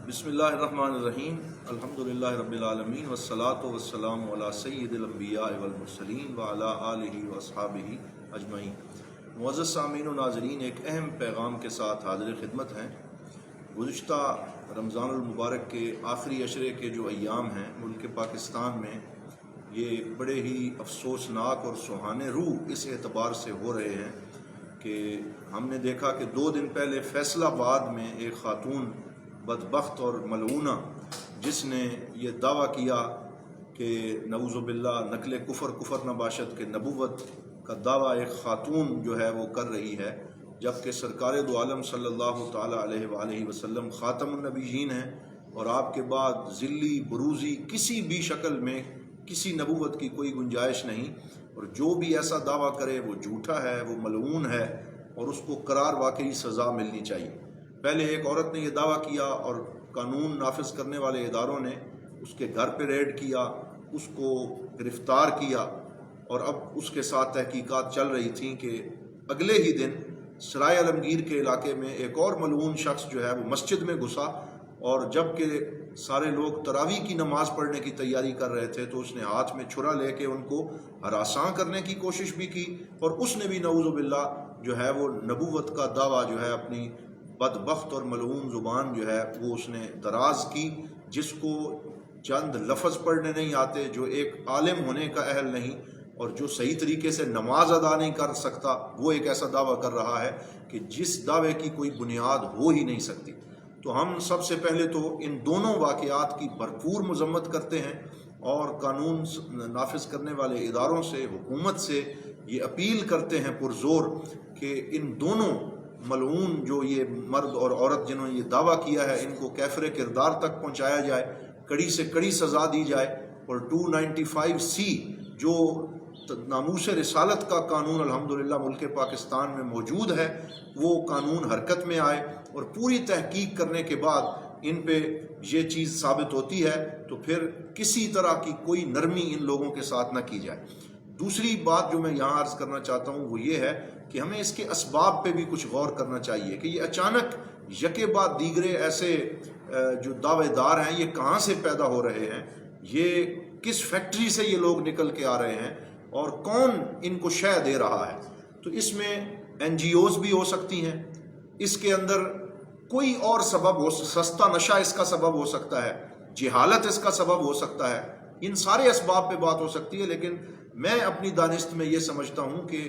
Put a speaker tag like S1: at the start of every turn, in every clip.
S1: بسم اللہ الرحمن الرحیم الحمدللہ رب العالمین والصلاة والسلام علی سید الانبیاء والمرسلین وعلی آلہ واصحابہ اجمعین۔ معزز سامعین و ناظرین، ایک اہم پیغام کے ساتھ حاضر خدمت ہیں۔ گزشتہ رمضان المبارک کے آخری عشرے کے جو ایام ہیں ملک پاکستان میں، یہ بڑے ہی افسوسناک اور سوہانے روح اس اعتبار سے ہو رہے ہیں کہ ہم نے دیکھا کہ 2 دن پہلے فیصل آباد میں ایک خاتون بدبخت اور ملعونہ، جس نے یہ دعویٰ کیا کہ نعوذ باللہ نقل کفر نہ باشد کہ نبوت کا دعویٰ ایک خاتون جو ہے وہ کر رہی ہے، جبکہ سرکار دو عالم صلی اللہ تعالیٰ علیہ وآلہ وسلم خاتم النبیین ہیں، اور آپ کے بعد ذلی بروزی کسی بھی شکل میں کسی نبوت کی کوئی گنجائش نہیں، اور جو بھی ایسا دعویٰ کرے وہ جھوٹا ہے، وہ ملعون ہے، اور اس کو قرار واقعی سزا ملنی چاہیے۔ پہلے ایک عورت نے یہ دعویٰ کیا اور قانون نافذ کرنے والے اداروں نے اس کے گھر پہ ریڈ کیا، اس کو گرفتار کیا، اور اب اس کے ساتھ تحقیقات چل رہی تھیں کہ اگلے ہی دن سرائے عالمگیر کے علاقے میں ایک اور ملعون شخص جو ہے وہ مسجد میں گھسا، اور جب کہ سارے لوگ تراویح کی نماز پڑھنے کی تیاری کر رہے تھے تو اس نے ہاتھ میں چھرا لے کے ان کو ہراساں کرنے کی کوشش بھی کی، اور اس نے بھی نعوذ باللہ جو ہے وہ نبوت کا دعویٰ جو ہے اپنی بدبخت اور ملعون زبان جو ہے وہ اس نے دراز کی، جس کو چند لفظ پڑھنے نہیں آتے، جو ایک عالم ہونے کا اہل نہیں، اور جو صحیح طریقے سے نماز ادا نہیں کر سکتا، وہ ایک ایسا دعویٰ کر رہا ہے کہ جس دعوے کی کوئی بنیاد ہو ہی نہیں سکتی۔ تو ہم سب سے پہلے تو ان دونوں واقعات کی بھرپور مذمت کرتے ہیں، اور قانون نافذ کرنے والے اداروں سے، حکومت سے یہ اپیل کرتے ہیں پرزور کہ ان دونوں ملعون جو یہ مرد اور عورت جنہوں نے یہ دعویٰ کیا ہے، ان کو کیفر کردار تک پہنچایا جائے، کڑی سے کڑی سزا دی جائے، اور 295C جو ناموس رسالت کا قانون الحمدللہ ملک پاکستان میں موجود ہے، وہ قانون حرکت میں آئے، اور پوری تحقیق کرنے کے بعد ان پہ یہ چیز ثابت ہوتی ہے تو پھر کسی طرح کی کوئی نرمی ان لوگوں کے ساتھ نہ کی جائے۔ دوسری بات جو میں یہاں عرض کرنا چاہتا ہوں وہ یہ ہے کہ ہمیں اس کے اسباب پہ بھی کچھ غور کرنا چاہیے کہ یہ اچانک یکے بعد دیگرے ایسے جو دعوے دار ہیں یہ کہاں سے پیدا ہو رہے ہیں، یہ کس فیکٹری سے یہ لوگ نکل کے آ رہے ہیں، اور کون ان کو شے دے رہا ہے۔ تو اس میں NGOs بھی ہو سکتی ہیں، اس کے اندر کوئی اور سبب ہو، سستا نشہ اس کا سبب ہو سکتا ہے، جہالت اس کا سبب ہو سکتا ہے، ان سارے اسباب پہ بات ہو سکتی ہے، لیکن میں اپنی دانست میں یہ سمجھتا ہوں کہ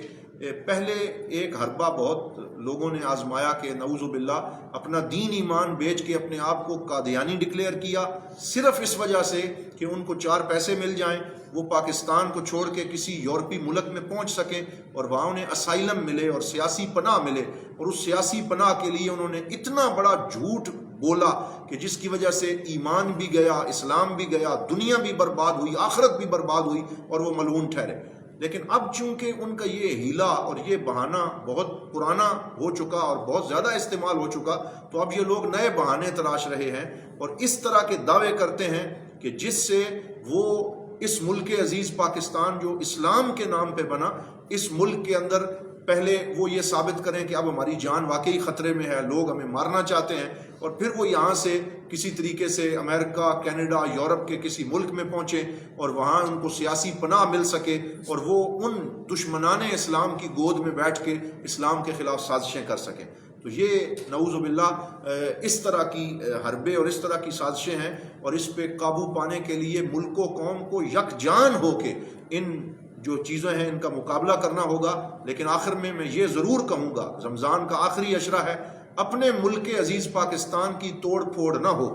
S1: پہلے ایک حربہ بہت لوگوں نے آزمایا کہ نعوذ باللہ اپنا دین ایمان بیچ کے اپنے آپ کو قادیانی ڈکلیئر کیا، صرف اس وجہ سے کہ ان کو 4 پیسے مل جائیں، وہ پاکستان کو چھوڑ کے کسی یورپی ملک میں پہنچ سکیں، اور وہاں انہیں اسائلم ملے اور سیاسی پناہ ملے، اور اس سیاسی پناہ کے لیے انہوں نے اتنا بڑا جھوٹ بولا کہ جس کی وجہ سے ایمان بھی گیا، اسلام بھی گیا، دنیا بھی برباد ہوئی، آخرت بھی برباد ہوئی، اور وہ ملعون ٹھہرے۔ لیکن اب چونکہ ان کا یہ ہیلا اور یہ بہانہ بہت پرانا ہو چکا اور بہت زیادہ استعمال ہو چکا، تو اب یہ لوگ نئے بہانے تلاش رہے ہیں، اور اس طرح کے دعوے کرتے ہیں کہ جس سے وہ اس ملک عزیز پاکستان جو اسلام کے نام پہ بنا، اس ملک کے اندر پہلے وہ یہ ثابت کریں کہ اب ہماری جان واقعی خطرے میں ہے، لوگ ہمیں مارنا چاہتے ہیں، اور پھر وہ یہاں سے کسی طریقے سے امریکہ، کینیڈا، یورپ کے کسی ملک میں پہنچے، اور وہاں ان کو سیاسی پناہ مل سکے، اور وہ ان دشمنان اسلام کی گود میں بیٹھ کے اسلام کے خلاف سازشیں کر سکیں۔ تو یہ نعوذ باللہ اس طرح کی حربے اور اس طرح کی سازشیں ہیں، اور اس پہ قابو پانے کے لیے ملک و قوم کو یکجان ہو کے ان جو چیزیں ہیں ان کا مقابلہ کرنا ہوگا۔ لیکن آخر میں یہ ضرور کہوں گا، رمضان کا آخری عشرہ ہے، اپنے ملک عزیز پاکستان کی توڑ پھوڑ نہ ہو،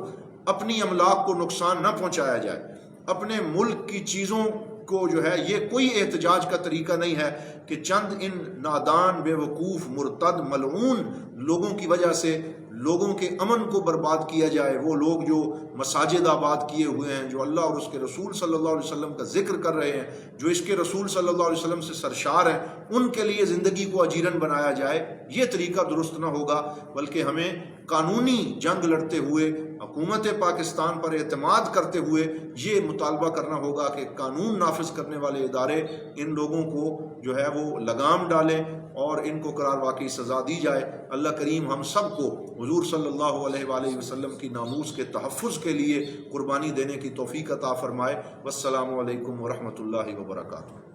S1: اپنی املاک کو نقصان نہ پہنچایا جائے، اپنے ملک کی چیزوں کو جو ہے یہ کوئی احتجاج کا طریقہ نہیں ہے کہ چند ان نادان، بے وقوف، مرتد، ملعون لوگوں کی وجہ سے لوگوں کے امن کو برباد کیا جائے۔ وہ لوگ جو مساجد آباد کیے ہوئے ہیں، جو اللہ اور اس کے رسول صلی اللہ علیہ وسلم کا ذکر کر رہے ہیں، جو اس کے رسول صلی اللہ علیہ وسلم سے سرشار ہیں، ان کے لیے زندگی کو اجیرن بنایا جائے، یہ طریقہ درست نہ ہوگا، بلکہ ہمیں قانونی جنگ لڑتے ہوئے، حکومت پاکستان پر اعتماد کرتے ہوئے یہ مطالبہ کرنا ہوگا کہ قانون نافذ کرنے والے ادارے ان لوگوں کو جو ہے وہ لگام ڈالیں اور ان کو قرار واقعی سزا دی جائے۔ اللہ کریم ہم سب کو حضور صلی اللہ علیہ وآلہ وسلم کی ناموس کے تحفظ کے لیے قربانی دینے کی توفیق عطا فرمائے۔ والسلام علیکم ورحمۃ اللہ وبرکاتہ۔